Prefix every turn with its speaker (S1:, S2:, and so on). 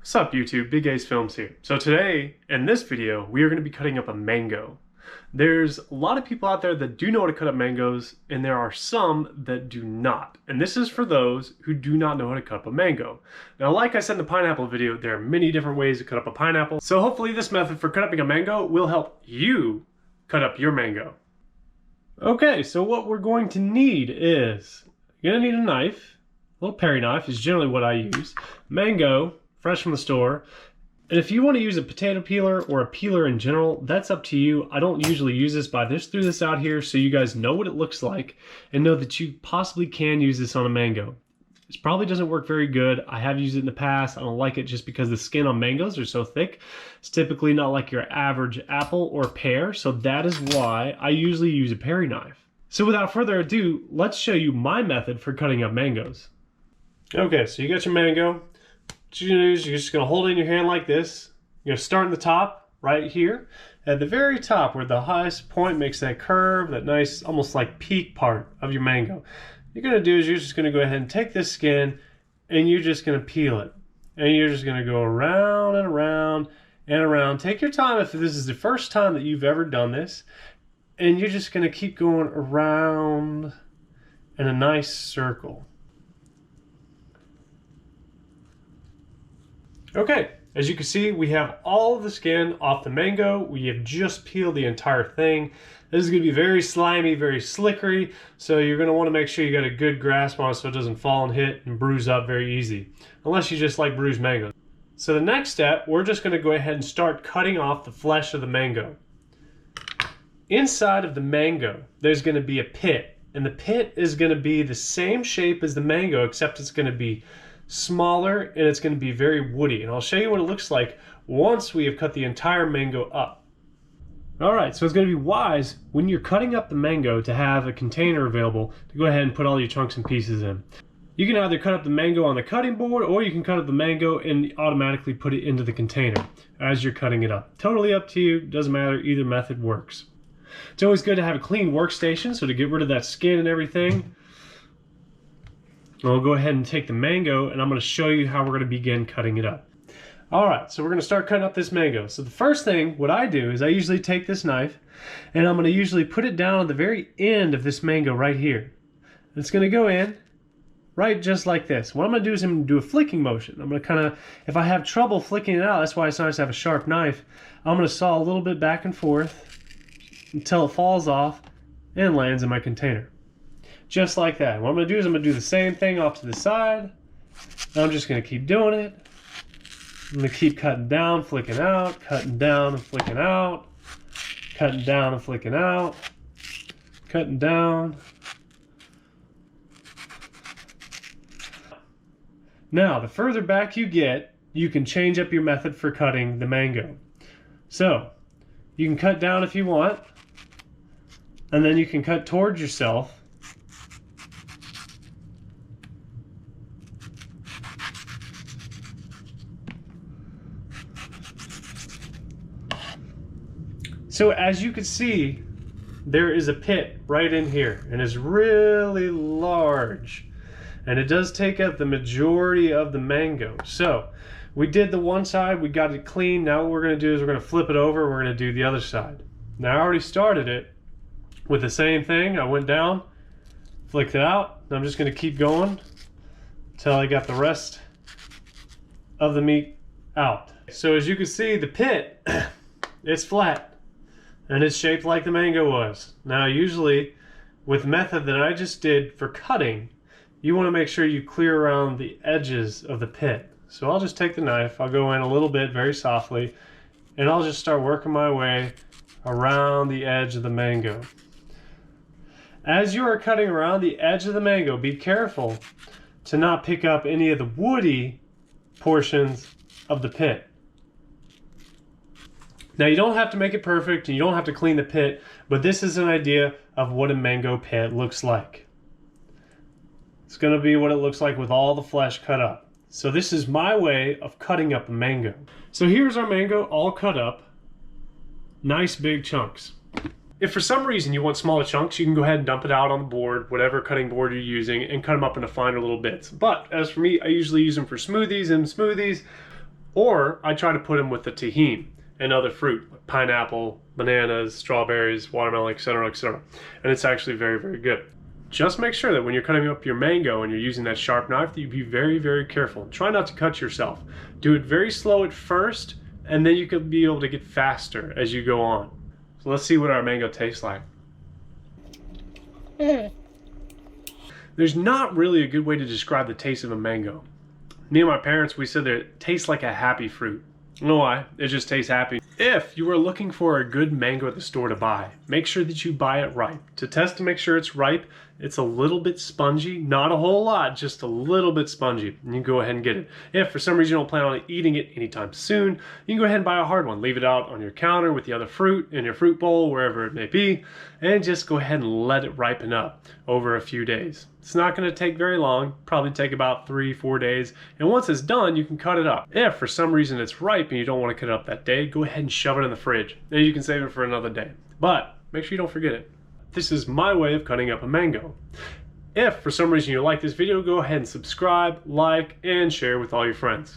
S1: What's up YouTube, Big Ace Films here. So today, in this video, we are going to be cutting up a mango. There's a lot of people out there that do know how to cut up mangoes, and there are some that do not. And this is for those who do not know how to cut up a mango. Now, like I said in the pineapple video, there are many different ways to cut up a pineapple. So hopefully this method for cutting up a mango will help you cut up your mango. Okay, so what we're going to need is, you're going to need a knife. A little Perry knife is generally what I use. Mango, fresh from the store. And if you want to use a potato peeler or a peeler in general, that's up to you. I don't usually use this, but I just threw this out here so you guys know what it looks like and know that you possibly can use this on a mango. This probably doesn't work very good. I have used it in the past. I don't like it just because the skin on mangoes are so thick. It's typically not like your average apple or pear, so that is why I usually use a Perry knife. So without further ado, let's show you my method for cutting up mangoes. Okay, so you got your mango. What you're gonna do is you're just gonna hold it in your hand like this. You're gonna start in the top, right here. At the very top where the highest point makes that curve, that nice, almost like peak part of your mango. You're gonna do is you're just gonna go ahead and take this skin and you're just gonna peel it. And you're just gonna go around and around and around. Take your time if this is the first time that you've ever done this. And you're just gonna keep going around in a nice circle. Okay, as you can see, we have all of the skin off the mango. We have just peeled the entire thing. This is gonna be very slimy, very slickery, so you're gonna wanna make sure you got a good grasp on it so it doesn't fall and hit and bruise up very easy, unless you just like bruised mango. So the next step, we're just gonna go ahead and start cutting off the flesh of the mango. Inside of the mango, there's gonna be a pit, and the pit is gonna be the same shape as the mango, except it's gonna be smaller and it's going to be very woody, and I'll show you what it looks like once we have cut the entire mango up. Alright, so it's going to be wise when you're cutting up the mango to have a container available to go ahead and put all your chunks and pieces in. You can either cut up the mango on the cutting board, or you can cut up the mango and automatically put it into the container as you're cutting it up. Totally up to you, doesn't matter, either method works. It's always good to have a clean workstation, so to get rid of that skin and everything. I'll go ahead and take the mango and I'm going to show you how we're going to begin cutting it up. Alright, so we're going to start cutting up this mango. So the first thing, what I do is I usually take this knife and I'm going to usually put it down at the very end of this mango right here. It's going to go in right just like this. What I'm going to do is I'm going to do a flicking motion. I'm going to kind of, if I have trouble flicking it out, that's why it's nice to have a sharp knife, I'm going to saw a little bit back and forth until it falls off and lands in my container. Just like that. What I'm going to do is I'm going to do the same thing off to the side. And I'm just going to keep doing it. I'm going to keep cutting down, flicking out, cutting down and flicking out, cutting down and flicking out, cutting down. Now, the further back you get, you can change up your method for cutting the mango. So, you can cut down if you want, and then you can cut towards yourself. So as you can see, there is a pit right in here, and it's really large, and it does take up the majority of the mango. So we did the one side, we got it clean. Now what we're going to do is we're going to flip it over, we're going to do the other side. Now I already started it with the same thing. I went down, flicked it out, and I'm just going to keep going until I got the rest of the meat out. So as you can see, the pit, it's flat. And it's shaped like the mango was. Now usually with the method that I just did for cutting, you want to make sure you clear around the edges of the pit. So I'll just take the knife, I'll go in a little bit very softly, and I'll just start working my way around the edge of the mango. As you are cutting around the edge of the mango, be careful to not pick up any of the woody portions of the pit. Now you don't have to make it perfect and you don't have to clean the pit, but this is an idea of what a mango pit looks like. It's going to be what it looks like with all the flesh cut up. So this is my way of cutting up a mango. So here's our mango all cut up. Nice big chunks. If for some reason you want smaller chunks, you can go ahead and dump it out on the board, whatever cutting board you're using, and cut them up into finer little bits. But as for me, I usually use them for smoothies, Or I try to put them with the tahini and other fruit, like pineapple, bananas, strawberries, watermelon, etc., etc. And it's actually very, very good. Just make sure that when you're cutting up your mango and you're using that sharp knife, that you be very, very careful. Try not to cut yourself. Do it very slow at first, and then you could be able to get faster as you go on. So let's see what our mango tastes like. There's not really a good way to describe the taste of a mango. Me and my parents, we said that it tastes like a happy fruit. I don't know why, it just tastes happy. If you are looking for a good mango at the store to buy, make sure that you buy it ripe. To test to make sure it's ripe, it's a little bit spongy, not a whole lot, just a little bit spongy. And you can go ahead and get it. If for some reason you don't plan on eating it anytime soon, you can go ahead and buy a hard one. Leave it out on your counter with the other fruit in your fruit bowl, wherever it may be, and just go ahead and let it ripen up over a few days. It's not going to take very long, probably take about 3-4 days. And once it's done, you can cut it up. If for some reason it's ripe and you don't want to cut it up that day, go ahead and shove it in the fridge. Then you can save it for another day. But make sure you don't forget it. This is my way of cutting up a mango. If for some reason you like this video, go ahead and subscribe, like, and share with all your friends.